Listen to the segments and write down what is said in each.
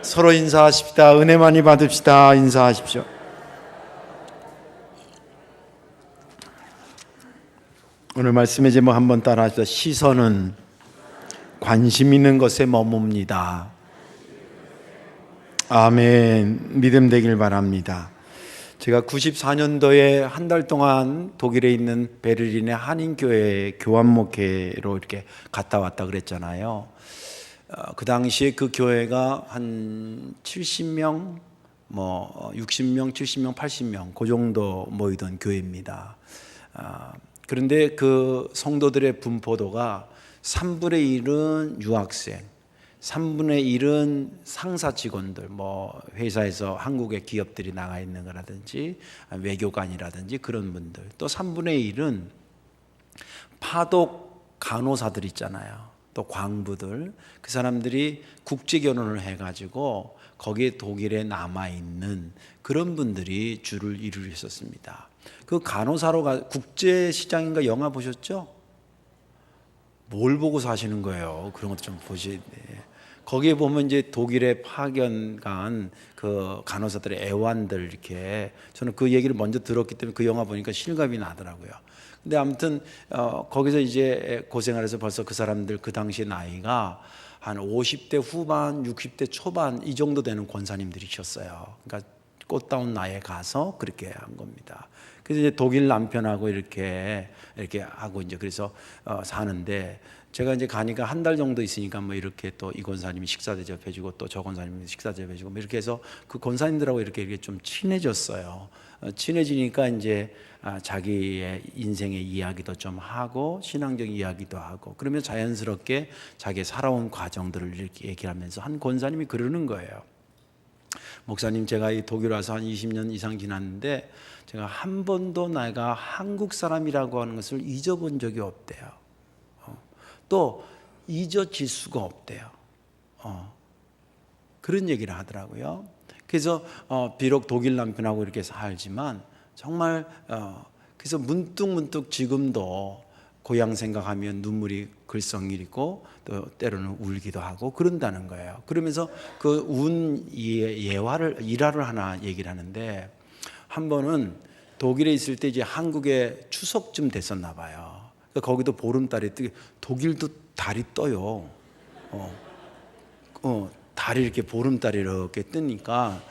서로 인사하십시다. 은혜 많이 받읍시다. 인사하십시오. 오늘 말씀의 제목 한번 따라 하십시다. 시선은 관심 있는 것에 머뭅니다. 아멘. 믿음 되길 바랍니다. 제가 94년도에 한 달 동안 독일에 있는 베를린의 한인교회 교환 목회로 이렇게 갔다 왔다 그랬잖아요. 그 당시에 그 교회가 한 70명, 60명, 70명, 80명 그 정도 모이던 교회입니다. 그런데 그 성도들의 분포도가 3분의 1은 유학생, 3분의 1은 상사 직원들, 회사에서 한국의 기업들이 나가 있는 거라든지 외교관이라든지 그런 분들, 또 3분의 1은 파독 간호사들 있잖아요. 또 광부들, 그 사람들이 국제 결혼을 해가지고 거기에 독일에 남아 있는 그런 분들이 주를 이루셨습니다. 그 간호사로 국제 시장인가 영화 보셨죠? 뭘 보고 사시는 거예요? 그런 것도 좀 보셔야 돼. 거기에 보면 이제 독일에 파견 간 그 간호사들의 애완들 이렇게, 저는 그 얘기를 먼저 들었기 때문에 그 영화 보니까 실감이 나더라고요. 근데 아무튼 거기서 이제 고생을 해서 벌써 그 사람들 그 당시 나이가 한 50대 후반, 60대 초반 이 정도 되는 권사님들이셨어요. 그러니까 꽃다운 나이에 가서 그렇게 한 겁니다. 그래서 이제 독일 남편하고 이렇게 하고 이제 그래서 사는데, 제가 이제 가니까 한 달 정도 있으니까 이렇게 또 이 권사님이 식사 대접해주고 또 저 권사님이 식사 대접해주고 이렇게 해서 그 권사님들하고 이렇게 좀 친해졌어요. 친해지니까 이제 자기의 인생의 이야기도 좀 하고 신앙적 이야기도 하고, 그러면 자연스럽게 자기의 살아온 과정들을 이렇게 얘기하면서 한 권사님이 그러는 거예요. 목사님, 제가 이 독일 와서 한 20년 이상 지났는데 제가 한 번도 내가 한국 사람이라고 하는 것을 잊어본 적이 없대요. 또 잊어질 수가 없대요. 그런 얘기를 하더라고요. 그래서 비록 독일 남편하고 이렇게 살지만 정말 그래서 문득 지금도 고향 생각하면 눈물이 글썽이고 또 때로는 울기도 하고 그런다는 거예요. 그러면서 그 일화를 하나 얘기를 하는데, 한 번은 독일에 있을 때 이제 한국에 추석쯤 됐었나 봐요. 그러니까 거기도 보름달이 뜨게, 독일도 달이 떠요. 달이 이렇게 보름달이 이렇게 뜨니까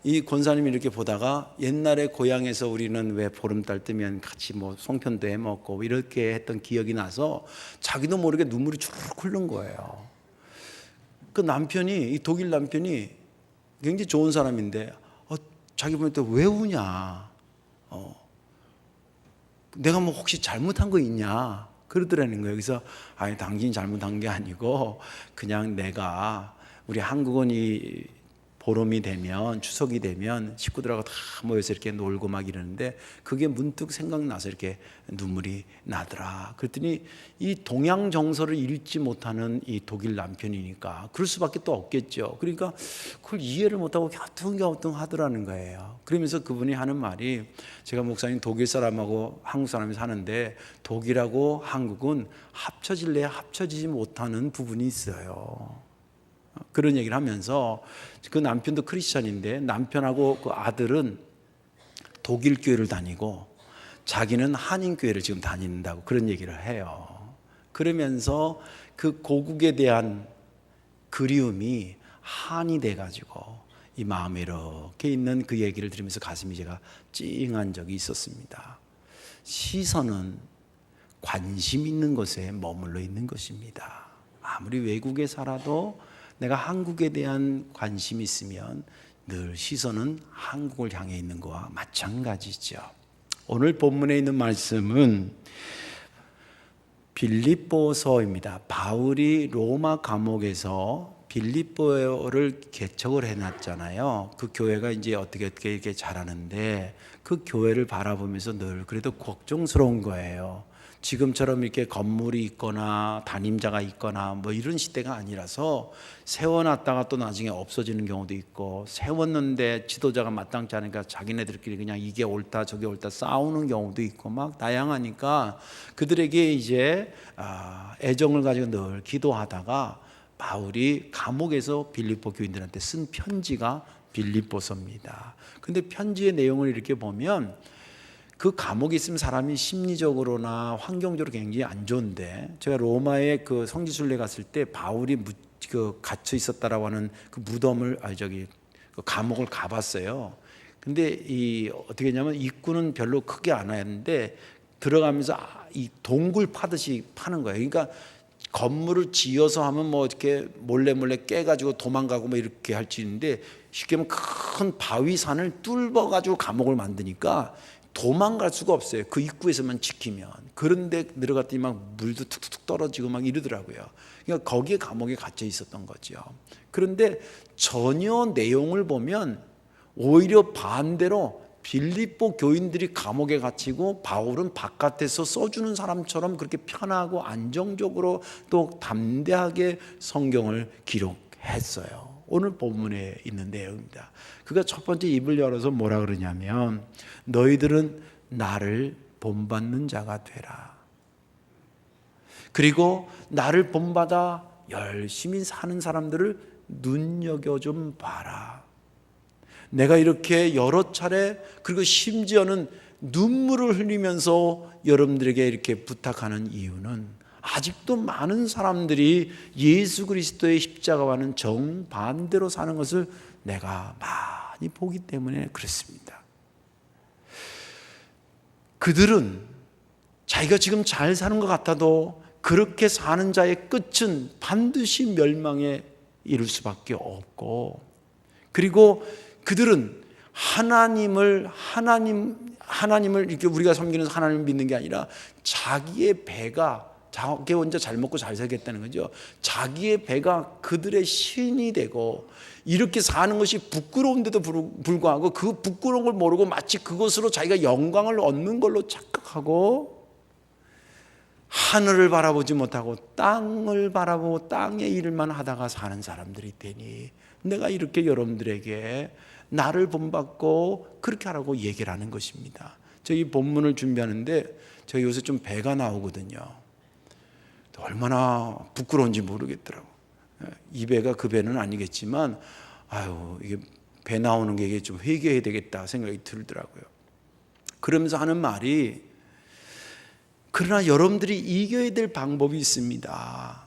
이 권사님이 이렇게 보다가, 옛날에 고향에서 우리는 왜 보름달 뜨면 같이 송편도 해 먹고 이렇게 했던 기억이 나서 자기도 모르게 눈물이 주르륵 흐른 거예요. 그 남편이, 이 독일 남편이 굉장히 좋은 사람인데 자기 보면 또 왜 우냐? 내가 혹시 잘못한 거 있냐? 그러더라는 거예요. 그래서 아니, 당신이 잘못한 게 아니고 그냥 내가, 우리 한국은 이 보름이 되면, 추석이 되면 식구들하고 다 모여서 이렇게 놀고 막 이러는데 그게 문득 생각나서 이렇게 눈물이 나더라. 그랬더니 이 동양 정서를 읽지 못하는 이 독일 남편이니까 그럴 수밖에 또 없겠죠. 그러니까 그걸 이해를 못하고 갸우뚱갸우뚱 하더라는 거예요. 그러면서 그분이 하는 말이, 제가 목사님 독일 사람하고 한국 사람이 사는데 독일하고 한국은 합쳐질래야 합쳐지지 못하는 부분이 있어요. 그런 얘기를 하면서, 그 남편도 크리스찬인데 남편하고 그 아들은 독일 교회를 다니고 자기는 한인 교회를 지금 다닌다고 그런 얘기를 해요. 그러면서 그 고국에 대한 그리움이 한이 돼가지고 이 마음에 이렇게 있는 그 얘기를 들으면서 가슴이 제가 찡한 적이 있었습니다. 시선은 관심 있는 것에 머물러 있는 것입니다. 아무리 외국에 살아도 내가 한국에 대한 관심이 있으면 늘 시선은 한국을 향해 있는 것과 마찬가지죠. 오늘 본문에 있는 말씀은 빌립보서입니다. 바울이 로마 감옥에서 빌립보를 개척을 해놨잖아요. 그 교회가 이제 어떻게 이렇게 자라는데 그 교회를 바라보면서 늘 그래도 걱정스러운 거예요. 지금처럼 이렇게 건물이 있거나 담임자가 있거나 이런 시대가 아니라서 세워놨다가 또 나중에 없어지는 경우도 있고, 세웠는데 지도자가 마땅치 않으니까 자기네들끼리 그냥 이게 옳다 저게 옳다 싸우는 경우도 있고 막 다양하니까 그들에게 이제 애정을 가지고 늘 기도하다가 바울이 감옥에서 빌립보 교인들한테 쓴 편지가 빌립보서입니다. 근데 편지의 내용을 이렇게 보면 그 감옥에 있으면 사람이 심리적으로나 환경적으로 굉장히 안 좋은데, 제가 로마의 그 성지순례 갔을 때 바울이 그 갇혀 있었다라고 하는 그 무덤을 그 감옥을 가봤어요. 근데 이 어떻게 했냐면 입구는 별로 크게 안 했는데 들어가면서 이 동굴 파듯이 파는 거예요. 그러니까 건물을 지어서 하면 뭐 이렇게 몰래 깨가지고 도망가고 뭐 이렇게 할 수 있는데, 쉽게 하면 큰 바위산을 뚫어가지고 감옥을 만드니까 도망갈 수가 없어요. 그 입구에서만 지키면. 그런데 들어갔더니 막 물도 툭툭 떨어지고 막 이러더라고요. 그러니까 거기에 감옥에 갇혀 있었던 거죠. 그런데 전혀 내용을 보면 오히려 반대로 빌립보 교인들이 감옥에 갇히고 바울은 바깥에서 써주는 사람처럼 그렇게 편하고 안정적으로 또 담대하게 성경을 기록했어요. 오늘 본문에 있는 내용입니다. 그가 첫 번째 입을 열어서 뭐라 그러냐면, 너희들은 나를 본받는 자가 되라. 그리고 나를 본받아 열심히 사는 사람들을 눈여겨 좀 봐라. 내가 이렇게 여러 차례, 그리고 심지어는 눈물을 흘리면서 여러분들에게 이렇게 부탁하는 이유는, 아직도 많은 사람들이 예수 그리스도의 십자가와는 정반대로 사는 것을 내가 많이 보기 때문에 그렇습니다. 그들은 자기가 지금 잘 사는 것 같아도 그렇게 사는 자의 끝은 반드시 멸망에 이를 수밖에 없고, 그리고 그들은 하나님을 이렇게 우리가 섬기는 하나님을 믿는 게 아니라 자기의 배가, 자기 혼자 잘 먹고 잘 살겠다는 거죠. 자기의 배가 그들의 신이 되고, 이렇게 사는 것이 부끄러운데도 불구하고 그 부끄러운 걸 모르고 마치 그것으로 자기가 영광을 얻는 걸로 착각하고, 하늘을 바라보지 못하고 땅을 바라보고 땅의 일만 하다가 사는 사람들이 되니, 내가 이렇게 여러분들에게 나를 본받고 그렇게 하라고 얘기를 하는 것입니다. 저희 본문을 준비하는데 저희 요새 좀 배가 나오거든요. 얼마나 부끄러운지 모르겠더라고. 이 배가 그 배는 아니겠지만, 이게 배 나오는 게 이게 좀 회개해야 되겠다 생각이 들더라고요. 그러면서 하는 말이, 그러나 여러분들이 이겨야 될 방법이 있습니다.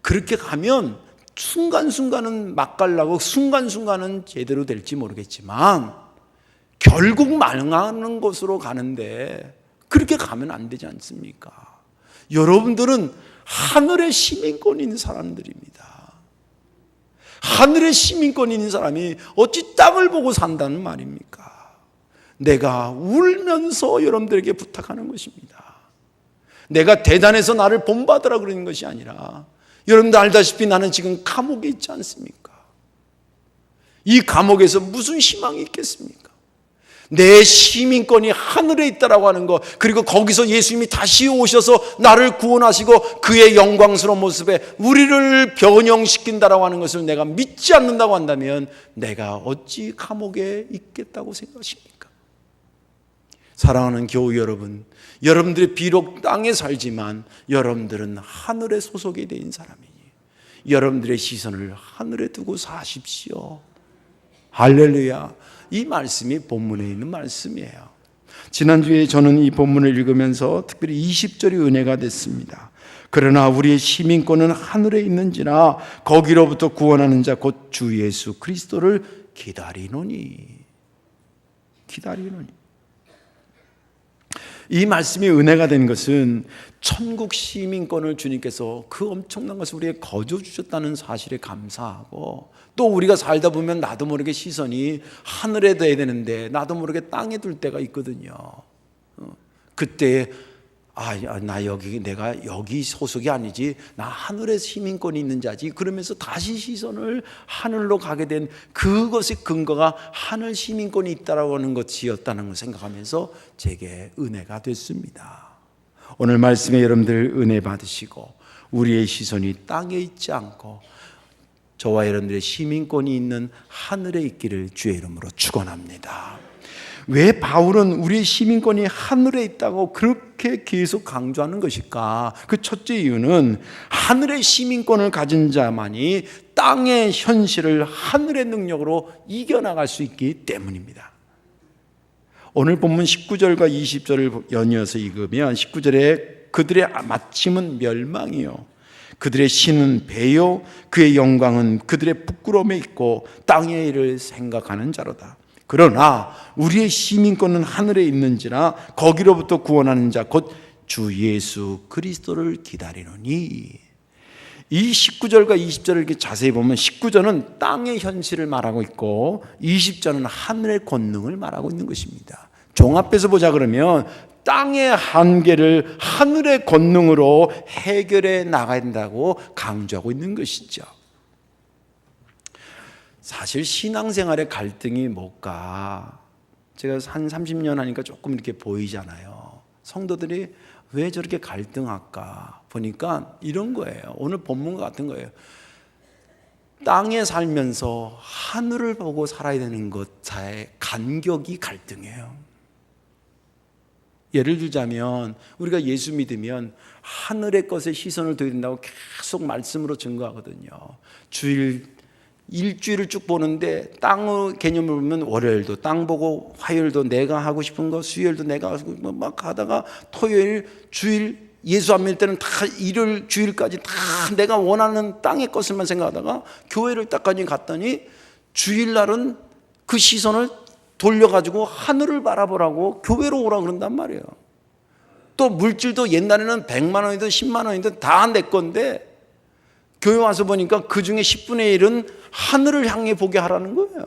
그렇게 가면 순간순간은 맛깔나고 순간순간은 제대로 될지 모르겠지만 결국 망하는 곳으로 가는데, 그렇게 가면 안 되지 않습니까? 여러분들은 하늘의 시민권이 있는 사람들입니다. 하늘의 시민권이 있는 사람이 어찌 땅을 보고 산다는 말입니까? 내가 울면서 여러분들에게 부탁하는 것입니다. 내가 대단해서 나를 본받으라 그러는 것이 아니라, 여러분들 알다시피 나는 지금 감옥에 있지 않습니까? 이 감옥에서 무슨 희망이 있겠습니까? 내 시민권이 하늘에 있다라고 하는 것, 그리고 거기서 예수님이 다시 오셔서 나를 구원하시고 그의 영광스러운 모습에 우리를 변형시킨다라고 하는 것을 내가 믿지 않는다고 한다면 내가 어찌 감옥에 있겠다고 생각하십니까? 사랑하는 교우 여러분, 여러분들이 비록 땅에 살지만 여러분들은 하늘에 소속이 된 사람이니 여러분들의 시선을 하늘에 두고 사십시오. 할렐루야. 이 말씀이 본문에 있는 말씀이에요. 지난주에 저는 이 본문을 읽으면서 특별히 20절이 은혜가 됐습니다. 그러나 우리의 시민권은 하늘에 있는지라 거기로부터 구원하는 자 곧 주 예수 그리스도를 기다리노니. 이 말씀이 은혜가 된 것은 천국 시민권을 주님께서 그 엄청난 것을 우리에게 거저 주셨다는 사실에 감사하고, 또 우리가 살다 보면 나도 모르게 시선이 하늘에 둬야 되는데 나도 모르게 땅에 둘 때가 있거든요. 그때 내가 여기 소속이 아니지, 나 하늘에 시민권이 있는 자지, 그러면서 다시 시선을 하늘로 가게 된 그것의 근거가 하늘 시민권이 있다라고 하는 것이었다는 걸 생각하면서 제게 은혜가 됐습니다. 오늘 말씀에 여러분들 은혜 받으시고 우리의 시선이 땅에 있지 않고 저와 여러분들의 시민권이 있는 하늘에 있기를 주의 이름으로 축원합니다. 왜 바울은 우리의 시민권이 하늘에 있다고 그렇게 계속 강조하는 것일까? 그 첫째 이유는 하늘의 시민권을 가진 자만이 땅의 현실을 하늘의 능력으로 이겨나갈 수 있기 때문입니다. 오늘 본문 19절과 20절을 연이어서 읽으면 19절에 그들의 마침은 멸망이요 그들의 신은 배요 그의 영광은 그들의 부끄러움에 있고 땅의 일을 생각하는 자로다. 그러나 우리의 시민권은 하늘에 있는지라 거기로부터 구원하는 자 곧 주 예수 그리스도를 기다리노니. 이 19절과 20절을 이렇게 자세히 보면 19절은 땅의 현실을 말하고 있고 20절은 하늘의 권능을 말하고 있는 것입니다. 종합해서 보자 그러면 땅의 한계를 하늘의 권능으로 해결해 나가야 된다고 강조하고 있는 것이죠. 사실 신앙생활의 갈등이 뭘까? 제가 한 30년 하니까 조금 이렇게 보이잖아요. 성도들이 왜 저렇게 갈등할까? 보니까 이런 거예요. 오늘 본문 같은 거예요. 땅에 살면서 하늘을 보고 살아야 되는 것사의 간격이 갈등이에요. 예를 들자면 우리가 예수 믿으면 하늘의 것에 시선을 둬야 된다고 계속 말씀으로 증거하거든요. 일주일을 쭉 보는데 땅의 개념을 보면 월요일도 땅 보고 화요일도 내가 하고 싶은 거, 수요일도 내가 하고 싶은 거 막 하다가 토요일, 주일 예수 안 믿을 때는 다 일요일, 주일까지 다 내가 원하는 땅의 것을만 생각하다가 교회를 딱까지 갔더니 주일날은 그 시선을 돌려가지고 하늘을 바라보라고 교회로 오라 그런단 말이에요. 또 물질도 옛날에는 100만 원이든 10만 원이든 다 내 건데 교회 와서 보니까 그 중에 10분의 1은 하늘을 향해 보게 하라는 거예요.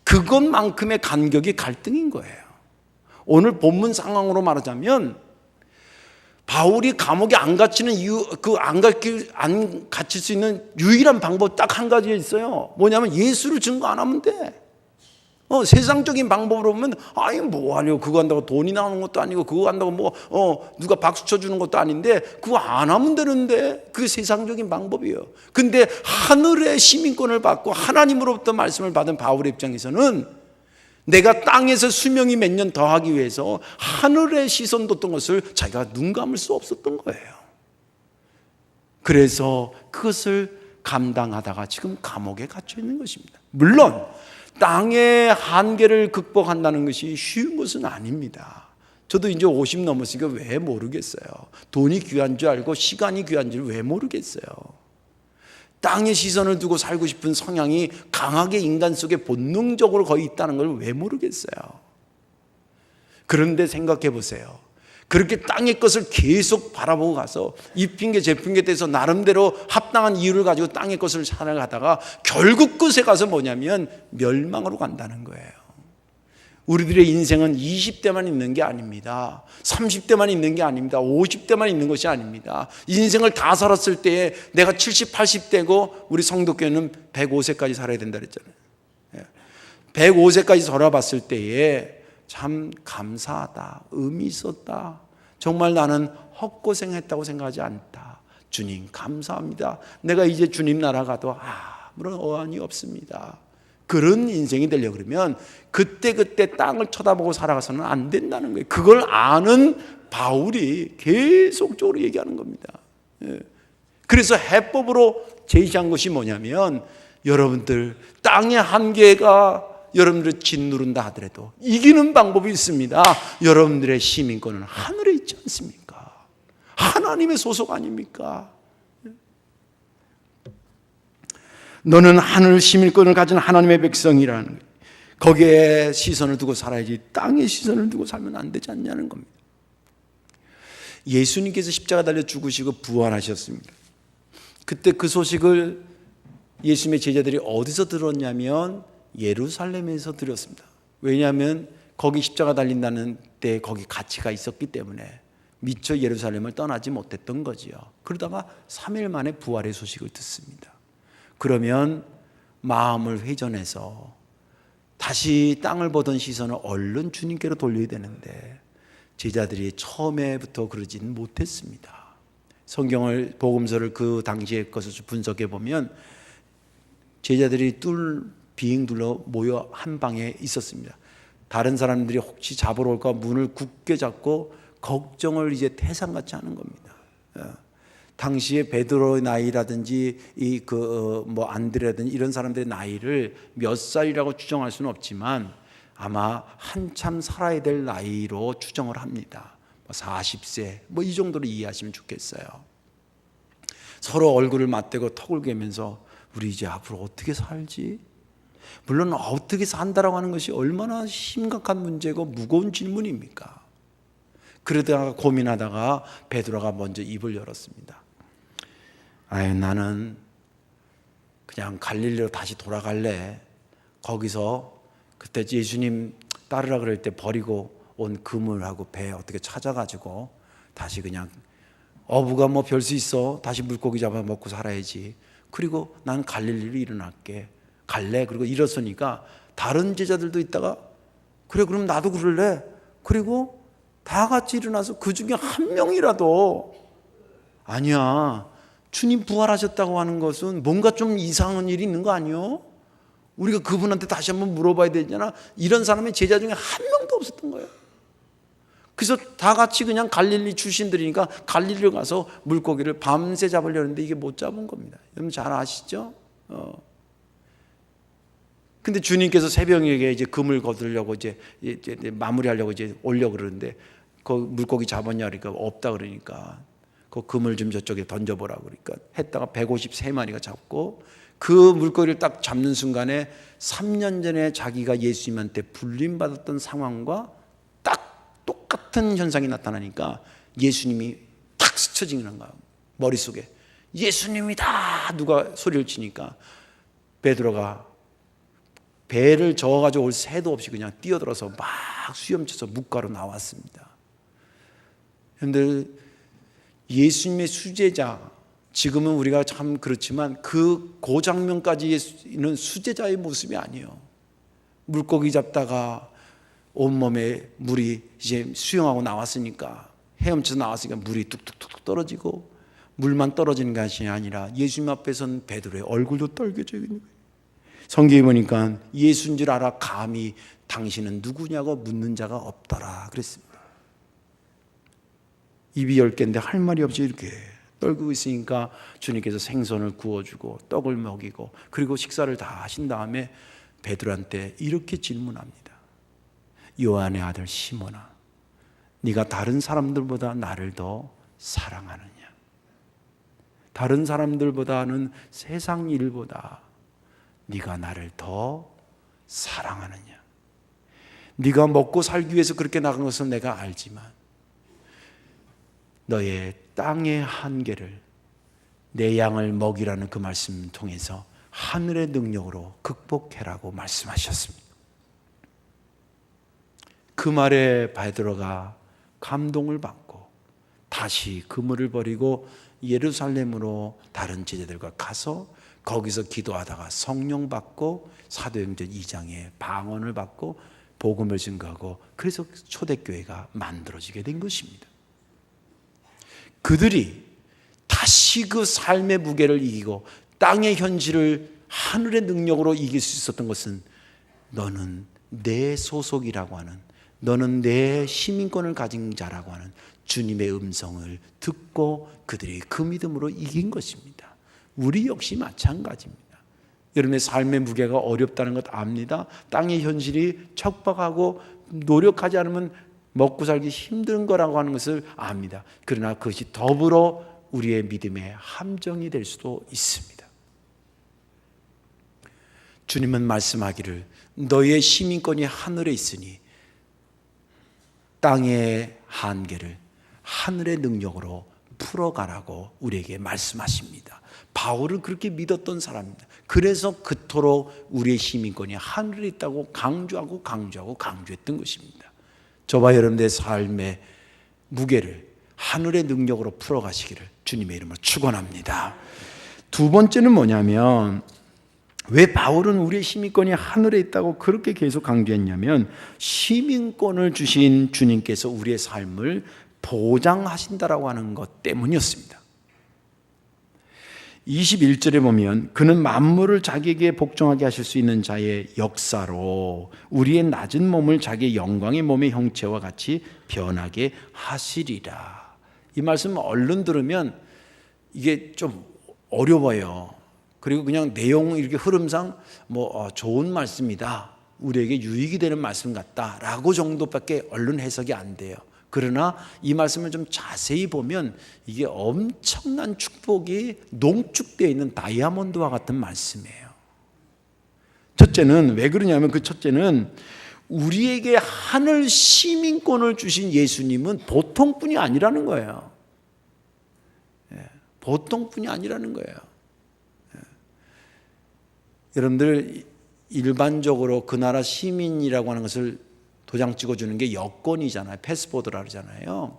그것만큼의 간격이 갈등인 거예요. 오늘 본문 상황으로 말하자면 바울이 감옥에 안 갇히는 이유, 안 갇힐 수 있는 유일한 방법 딱 한 가지가 있어요. 뭐냐면 예수를 증거 안 하면 돼. 세상적인 방법으로 보면 아이 뭐 하려고 그거 한다고 돈이 나오는 것도 아니고 그거 한다고 누가 박수 쳐주는 것도 아닌데 그거 안 하면 되는데 그게 세상적인 방법이에요. 근데 하늘의 시민권을 받고 하나님으로부터 말씀을 받은 바울의 입장에서는 내가 땅에서 수명이 몇 년 더 하기 위해서 하늘의 시선 뒀던 것을 자기가 눈 감을 수 없었던 거예요. 그래서 그것을 감당하다가 지금 감옥에 갇혀 있는 것입니다. 물론 땅의 한계를 극복한다는 것이 쉬운 것은 아닙니다. 저도 이제 50 넘었으니까 왜 모르겠어요. 돈이 귀한 줄 알고 시간이 귀한 줄 왜 모르겠어요. 땅의 시선을 두고 살고 싶은 성향이 강하게 인간 속에 본능적으로 거의 있다는 걸 왜 모르겠어요. 그런데 생각해 보세요. 그렇게 땅의 것을 계속 바라보고 가서 이 핑계 저 핑계 대서 나름대로 합당한 이유를 가지고 땅의 것을 살아가다가 결국 끝에 가서 뭐냐면 멸망으로 간다는 거예요. 우리들의 인생은 20대만 있는 게 아닙니다. 30대만 있는 게 아닙니다. 50대만 있는 것이 아닙니다. 인생을 다 살았을 때에 내가 70, 80대고 우리 성도교회는 105세까지 살아야 된다 그랬잖아요. 105세까지 살아봤을 때에 참 감사하다, 의미 있었다, 정말 나는 헛고생했다고 생각하지 않다. 주님 감사합니다. 내가 이제 주님 나라 가도 아무런 어안이 없습니다. 그런 인생이 되려고 그러면 그때 땅을 쳐다보고 살아가서는 안 된다는 거예요. 그걸 아는 바울이 계속적으로 얘기하는 겁니다. 그래서 해법으로 제시한 것이 뭐냐면 여러분들 땅의 한계가 여러분들을 짓누른다 하더라도 이기는 방법이 있습니다. 여러분들의 시민권은 하늘에 있지 않습니까? 하나님의 소속 아닙니까? 너는 하늘 시민권을 가진 하나님의 백성이라는 거예요. 거기에 시선을 두고 살아야지 땅에 시선을 두고 살면 안 되지 않냐는 겁니다. 예수님께서 십자가 달려 죽으시고 부활하셨습니다. 그때 그 소식을 예수님의 제자들이 어디서 들었냐면 예루살렘에서 들었습니다. 왜냐하면 거기 십자가 달린다는 때 거기 가치가 있었기 때문에 미처 예루살렘을 떠나지 못했던 거지요. 그러다가 3일 만에 부활의 소식을 듣습니다. 그러면 마음을 회전해서 다시 땅을 보던 시선을 얼른 주님께로 돌려야 되는데 제자들이 처음에부터 그러지는 못했습니다. 성경을 복음서를 그 당시의 것을 분석해 보면 제자들이 빙 둘러 모여 한 방에 있었습니다. 다른 사람들이 혹시 잡으러 올까 문을 굳게 잡고 걱정을 이제 태산같이 하는 겁니다. 당시에 베드로의 나이라든지 뭐 안드레라든지 이런 사람들의 나이를 몇 살이라고 추정할 수는 없지만 아마 한참 살아야 될 나이로 추정을 합니다. 40세 뭐 이 정도로 이해하시면 좋겠어요. 서로 얼굴을 맞대고 턱을 괴면서 우리 이제 앞으로 어떻게 살지? 물론 어떻게 산다라고 하는 것이 얼마나 심각한 문제고 무거운 질문입니까? 그러다가 고민하다가 베드로가 먼저 입을 열었습니다. 나는 그냥 갈릴리로 다시 돌아갈래. 거기서 그때 예수님 따르라 그럴 때 버리고 온 그물하고 배 어떻게 찾아가지고 다시 그냥 어부가 뭐 별 수 있어. 다시 물고기 잡아 먹고 살아야지. 그리고 난 갈릴리로 일어날게. 갈래. 그리고 일었으니까 다른 제자들도 있다가 그래 그럼 나도 그럴래. 그리고 다 같이 일어나서 그 중에 한 명이라도 아니야. 주님 부활하셨다고 하는 것은 뭔가 좀 이상한 일이 있는 거 아니요? 우리가 그분한테 다시 한번 물어봐야 되잖아. 이런 사람의 제자 중에 한 명도 없었던 거예요. 그래서 다 같이 그냥 갈릴리 출신들이니까 갈릴리로 가서 물고기를 밤새 잡으려는데 이게 못 잡은 겁니다. 여러분 잘 아시죠? 근데 주님께서 새벽에 이제 금을 거두려고 이제 마무리하려고 이제 오려고 그러는데 그 물고기 잡았냐 그러니까 없다 그러니까 그 금을 좀 저쪽에 던져보라고 그러니까 했다가 153마리가 잡고 그 물고기를 딱 잡는 순간에 3년 전에 자기가 예수님한테 불림받았던 상황과 딱 똑같은 현상이 나타나니까 예수님이 탁 스쳐지는 거야. 머릿속에 예수님이다 누가 소리를 치니까 베드로가 배를 저어가지고 올 새도 없이 그냥 뛰어들어서 막 수염쳐서 뭇가로 나왔습니다. 그런데 예수님의 수제자, 지금은 우리가 참 그렇지만 그 장면까지는 수제자의 모습이 아니에요. 물고기 잡다가 온몸에 물이 이제 수영하고 나왔으니까 헤엄쳐서 나왔으니까 물이 뚝뚝뚝 떨어지고 물만 떨어지는 것이 아니라 예수님 앞에서는 베드로의 얼굴도 떨겨져 있는 거예요. 성경에 보니까 예수인 줄 알아 감히 당신은 누구냐고 묻는 자가 없더라 그랬습니다. 입이 10개인데 할 말이 없이 이렇게 떨고 있으니까 주님께서 생선을 구워주고 떡을 먹이고 그리고 식사를 다 하신 다음에 베드로한테 이렇게 질문합니다. 요한의 아들 시몬아, 네가 다른 사람들보다 나를 더 사랑하느냐? 다른 사람들보다는 세상 일보다 네가 나를 더 사랑하느냐? 네가 먹고 살기 위해서 그렇게 나간 것은 내가 알지만 너의 땅의 한계를 내 양을 먹이라는 그 말씀 통해서 하늘의 능력으로 극복해라고 말씀하셨습니다. 그 말에 베드로가 감동을 받고 다시 그물을 버리고 예루살렘으로 다른 제자들과 가서 거기서 기도하다가 성령 받고 사도행전 2장에 방언을 받고 복음을 증거하고 그래서 초대교회가 만들어지게 된 것입니다. 그들이 다시 그 삶의 무게를 이기고 땅의 현실을 하늘의 능력으로 이길 수 있었던 것은 너는 내 소속이라고 하는, 너는 내 시민권을 가진 자라고 하는 주님의 음성을 듣고 그들이 그 믿음으로 이긴 것입니다. 우리 역시 마찬가지입니다. 여러분의 삶의 무게가 어렵다는 것 압니다. 땅의 현실이 척박하고 노력하지 않으면 먹고 살기 힘든 거라고 하는 것을 압니다. 그러나 그것이 더불어 우리의 믿음의 함정이 될 수도 있습니다. 주님은 말씀하기를 너희의 시민권이 하늘에 있으니 땅의 한계를 하늘의 능력으로 풀어가라고 우리에게 말씀하십니다. 바울은 그렇게 믿었던 사람입니다. 그래서 그토록 우리의 시민권이 하늘에 있다고 강조했던 것입니다. 저와 여러분의 삶의 무게를 하늘의 능력으로 풀어가시기를 주님의 이름으로 축원합니다. 두 번째는 뭐냐면 왜 바울은 우리의 시민권이 하늘에 있다고 그렇게 계속 강조했냐면 시민권을 주신 주님께서 우리의 삶을 보장하신다라고 하는 것 때문이었습니다. 21절에 보면 그는 만물을 자기에게 복종하게 하실 수 있는 자의 역사로 우리의 낮은 몸을 자기의 영광의 몸의 형체와 같이 변하게 하시리라. 이 말씀 얼른 들으면 이게 좀 어려워요. 그리고 그냥 내용 이렇게 흐름상 좋은 말씀이다, 우리에게 유익이 되는 말씀 같다라고 정도밖에 얼른 해석이 안 돼요. 그러나 이 말씀을 좀 자세히 보면 이게 엄청난 축복이 농축되어 있는 다이아몬드와 같은 말씀이에요. 첫째는 왜 그러냐면, 그 첫째는 우리에게 하늘 시민권을 주신 예수님은 보통 분이 아니라는 거예요. 보통 분이 아니라는 거예요. 여러분들 일반적으로 그 나라 시민이라고 하는 것을 도장 찍어주는 게 여권이잖아요. 패스포드라 그러잖아요.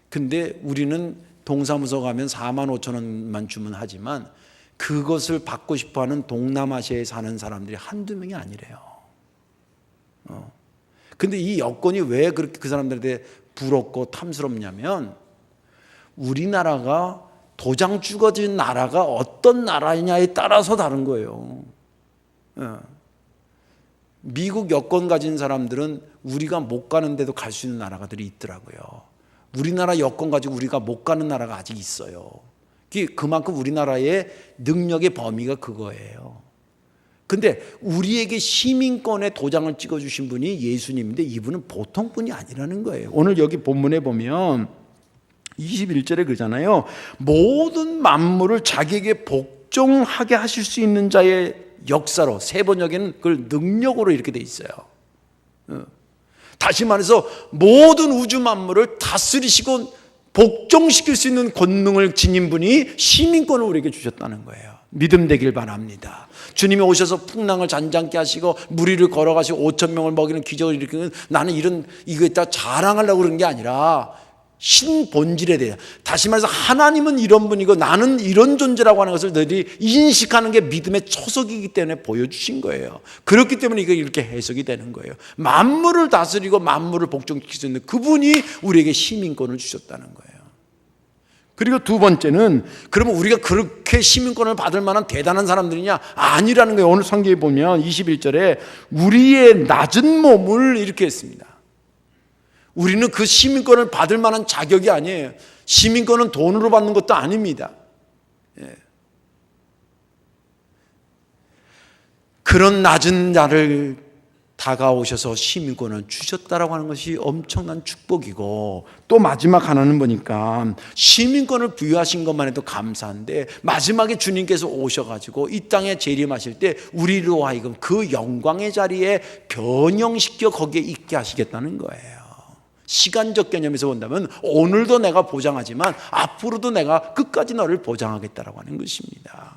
근데 우리는 동사무소 가면 45,000원만 주면 하지만 그것을 받고 싶어하는 동남아시아에 사는 사람들이 한두 명이 아니래요. 근데 이 여권이 왜 그렇게 그 사람들한테 부럽고 탐스럽냐면, 우리나라가 도장 찍어진 나라가 어떤 나라냐에 따라서 다른 거예요. 미국 여권 가진 사람들은 우리가 못 가는 데도 갈 수 있는 나라들이 있더라고요. 우리나라 여권 가지고 우리가 못 가는 나라가 아직 있어요. 그만큼 우리나라의 능력의 범위가 그거예요. 근데 우리에게 시민권의 도장을 찍어주신 분이 예수님인데 이분은 보통 분이 아니라는 거예요. 오늘 여기 본문에 보면 21절에 그러잖아요. 모든 만물을 자기에게 복종하게 하실 수 있는 자의 역사로, 세 번역에는 그걸 능력으로 이렇게 돼 있어요. 다시 말해서 모든 우주 만물을 다스리시고 복종시킬 수 있는 권능을 지닌 분이 시민권을 우리에게 주셨다는 거예요. 믿음 되길 바랍니다. 주님이 오셔서 풍랑을 잔잔케 하시고 무리를 걸어가시고 5,000명을 먹이는 기적을 일으키는, 나는 이거 있다 자랑하려고 그런 게 아니라 신본질에 대해, 다시 말해서 하나님은 이런 분이고 나는 이런 존재라고 하는 것을 너희들이 인식하는 게 믿음의 초석이기 때문에 보여주신 거예요. 그렇기 때문에 이게 이렇게 해석이 되는 거예요. 만물을 다스리고 만물을 복종시킬 수 있는 그분이 우리에게 시민권을 주셨다는 거예요. 그리고 두 번째는, 그러면 우리가 그렇게 시민권을 받을 만한 대단한 사람들이냐? 아니라는 거예요. 오늘 성경에 보면 21절에 우리의 낮은 몸을 이렇게 했습니다. 우리는 그 시민권을 받을 만한 자격이 아니에요. 시민권은 돈으로 받는 것도 아닙니다. 그런 낮은 자를 다가오셔서 시민권을 주셨다라고 하는 것이 엄청난 축복이고, 또 마지막 하나는 보니까 시민권을 부여하신 것만 해도 감사한데 마지막에 주님께서 오셔가지고 이 땅에 재림하실 때 우리로 하여금 그 영광의 자리에 변형시켜 거기에 있게 하시겠다는 거예요. 시간적 개념에서 본다면 오늘도 내가 보장하지만 앞으로도 내가 끝까지 너를 보장하겠다라고 하는 것입니다.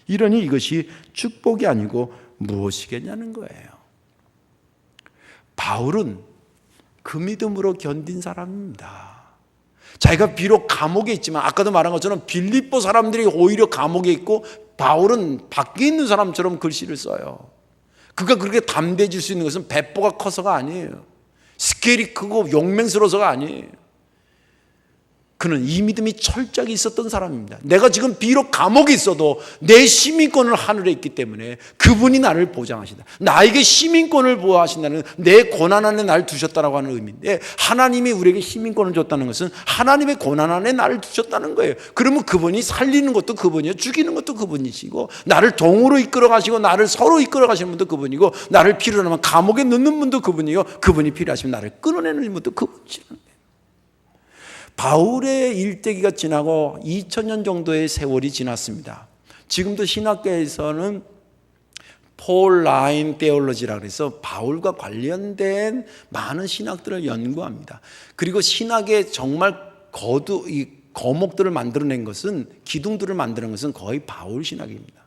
이러니 이것이 축복이 아니고 무엇이겠냐는 거예요. 바울은 그 믿음으로 견딘 사람입니다. 자기가 비록 감옥에 있지만, 아까도 말한 것처럼 빌립보 사람들이 오히려 감옥에 있고 바울은 밖에 있는 사람처럼 글씨를 써요. 그가 그렇게 담대해질 수 있는 것은 배포가 커서가 아니에요. 스케일이 크고 용맹스러워서가 아니에요. 그는 이 믿음이 철저하게 있었던 사람입니다. 내가 지금 비록 감옥에 있어도 내 시민권을 하늘에 있기 때문에 그분이 나를 보장하신다. 나에게 시민권을 보호하신다는, 내 고난 안에 나를 두셨다라고 하는 의미인데, 하나님이 우리에게 시민권을 줬다는 것은 하나님의 고난 안에 나를 두셨다는 거예요. 그러면 그분이 살리는 것도 그분이요, 죽이는 것도 그분이시고, 나를 동으로 이끌어 가시고 나를 서로 이끌어 가시는 분도 그분이고, 나를 필요로 하면 감옥에 넣는 분도 그분이요, 그분이 필요하시면 나를 끌어내는 분도 그분이시라는. 바울의 일대기가 지나고 2000년 정도의 세월이 지났습니다. 지금도 신학계에서는 폴 라인 테올로지라고 해서 바울과 관련된 많은 신학들을 연구합니다. 그리고 신학의 정말 이 거목들을 만들어낸 것은, 기둥들을 만드는 것은 거의 바울 신학입니다.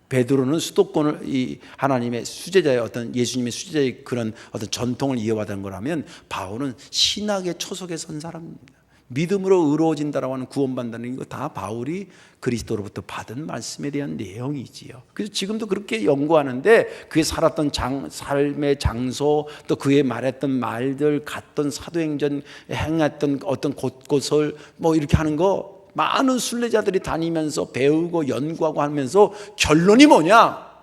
베드로는 수도권을, 이 하나님의 수제자의 어떤, 예수님의 수제자의 그런 어떤 전통을 이어받은 거라면, 바울은 신학의 초석에 선 사람입니다. 믿음으로 의로워진다라고 하는 구원받는다는 거 다 바울이 그리스도로부터 받은 말씀에 대한 내용이지요. 그래서 지금도 그렇게 연구하는데, 그의 살았던 삶의 장소, 또 그의 말했던 말들, 갔던 사도행전, 행했던 어떤 곳곳을 이렇게 하는 거 많은 순례자들이 다니면서 배우고 연구하고 하면서 결론이 뭐냐?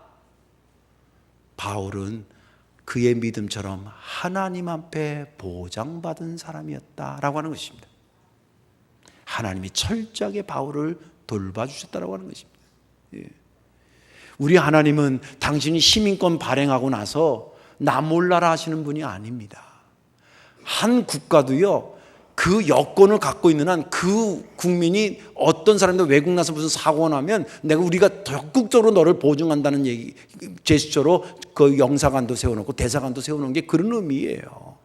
바울은 그의 믿음처럼 하나님 앞에 보장받은 사람이었다라고 하는 것입니다. 하나님이 철저하게 바울을 돌봐주셨다라고 하는 것입니다. 우리 하나님은 당신이 시민권 발행하고 나서 나 몰라라 하시는 분이 아닙니다. 한 국가도요, 그 여건을 갖고 있는 한 그 국민이 어떤 사람도 외국 나서 무슨 사고가 나면 우리가 적극적으로 너를 보증한다는 얘기, 제스처로 그 영사관도 세워놓고 대사관도 세워놓은 게 그런 의미예요.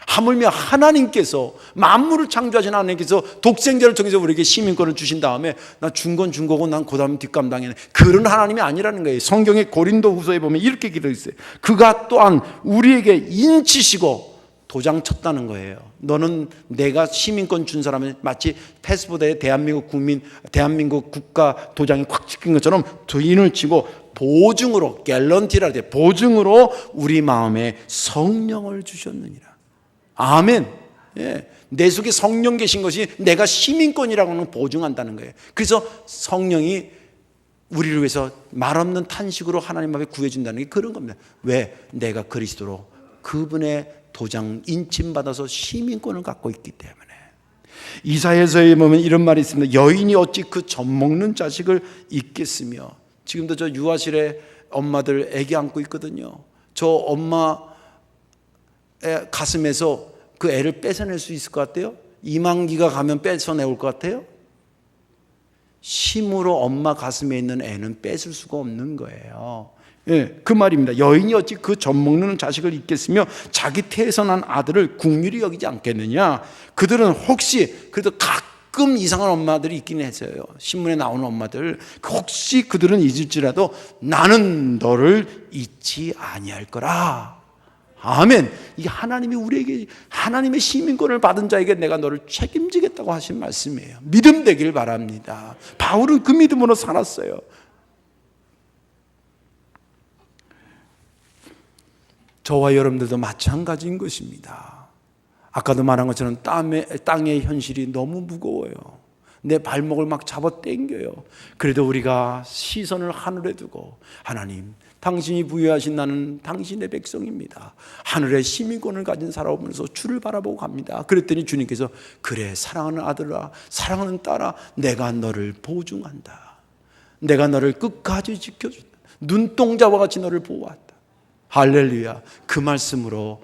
하물며 하나님께서, 만물을 창조하신 하나님께서 독생자를 통해서 우리에게 시민권을 주신 다음에 나 준 건 준 거고 난 그 다음 뒷감당이네, 그런 하나님이 아니라는 거예요. 성경의 고린도후서에 보면 이렇게 기록되어 있어요. 그가 또한 우리에게 인치시고 도장 쳤다는 거예요. 너는 내가 시민권 준 사람은 마치 패스포드에 대한민국 국가 도장이 콱 찍힌 것처럼 도인을 치고 보증으로, 갤런티라 돼, 보증으로 우리 마음에 성령을 주셨느니라. 아멘. 예. 내 속에 성령 계신 것이 내가 시민권이라고는 보증한다는 거예요. 그래서 성령이 우리를 위해서 말없는 탄식으로 하나님 앞에 구해준다는 게 그런 겁니다. 왜? 내가 그리스도로 그분의 도장 인침받아서 시민권을 갖고 있기 때문에. 이사야서에 보면 이런 말이 있습니다. 여인이 어찌 그 젖먹는 자식을 잊겠으며. 지금도 저 유아실에 엄마들 아기 안고 있거든요. 저 엄마 가슴에서 그 애를 뺏어낼 수 있을 것 같아요? 이만기가 가면 뺏어내올 것 같아요? 힘으로 엄마 가슴에 있는 애는 뺏을 수가 없는 거예요. 예, 그 말입니다. 여인이 어찌 그 젖먹는 자식을 잊겠으며 자기 태에서 난 아들을 긍휼히 여기지 않겠느냐. 그들은 혹시, 그래도 가끔 이상한 엄마들이 있긴 했어요. 신문에 나오는 엄마들. 혹시 그들은 잊을지라도 나는 너를 잊지 아니할 거라. 아멘. 이게 하나님이 우리에게, 하나님의 시민권을 받은 자에게 내가 너를 책임지겠다고 하신 말씀이에요. 믿음 되길 바랍니다. 바울은 그 믿음으로 살았어요. 저와 여러분들도 마찬가지인 것입니다. 아까도 말한 것처럼 땅의 현실이 너무 무거워요. 내 발목을 막 잡아 당겨요. 그래도 우리가 시선을 하늘에 두고, 하나님, 당신이 부여하신 나는 당신의 백성입니다. 하늘의 시민권을 가진 살아오면서 주를 바라보고 갑니다. 그랬더니 주님께서, 그래 사랑하는 아들아, 사랑하는 딸아, 내가 너를 보증한다. 내가 너를 끝까지 지켜준다. 눈동자와 같이 너를 보호한다. 할렐루야. 그 말씀으로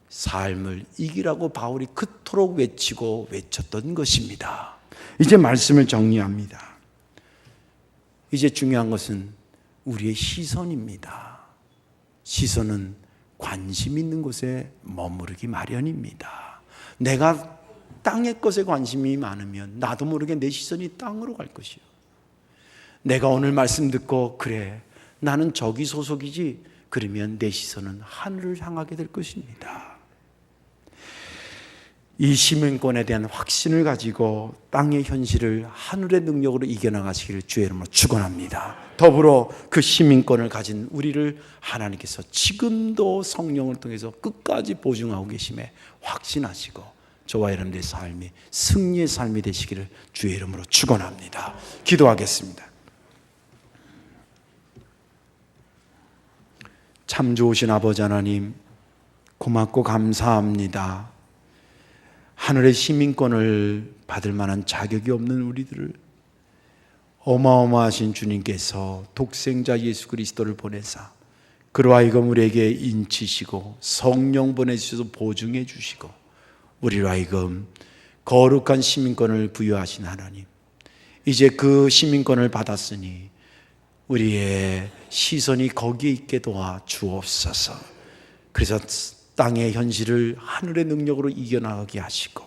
삶을 이기라고 바울이 그토록 외치고 외쳤던 것입니다. 이제 말씀을 정리합니다. 이제 중요한 것은 우리의 시선입니다. 시선은 관심 있는 곳에 머무르기 마련입니다. 내가 땅의 것에 관심이 많으면 나도 모르게 내 시선이 땅으로 갈 것이요. 내가 오늘 말씀 듣고, 그래 나는 저기 소속이지, 그러면 내 시선은 하늘을 향하게 될 것입니다. 이 시민권에 대한 확신을 가지고 땅의 현실을 하늘의 능력으로 이겨나가시기를 주의 이름으로 축원합니다. 더불어 그 시민권을 가진 우리를 하나님께서 지금도 성령을 통해서 끝까지 보증하고 계심에 확신하시고 저와 여러분들의 삶이 승리의 삶이 되시기를 주의 이름으로 축원합니다. 기도하겠습니다. 참 좋으신 아버지 하나님, 고맙고 감사합니다. 하늘의 시민권을 받을 만한 자격이 없는 우리들을 어마어마하신 주님께서 독생자 예수 그리스도를 보내사 그로 하여금 우리에게 인치시고 성령 보내주셔서 보증해 주시고 우리로 하여금 거룩한 시민권을 부여하신 하나님, 이제 그 시민권을 받았으니 우리의 시선이 거기에 있게 도와 주옵소서. 그래서 땅의 현실을 하늘의 능력으로 이겨나가게 하시고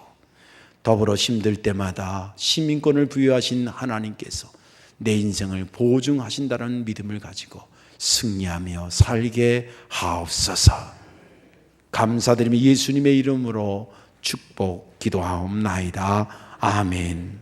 더불어 힘들 때마다 시민권을 부여하신 하나님께서 내 인생을 보증하신다는 믿음을 가지고 승리하며 살게 하옵소서. 감사드리며 예수님의 이름으로 축복 기도하옵나이다. 아멘.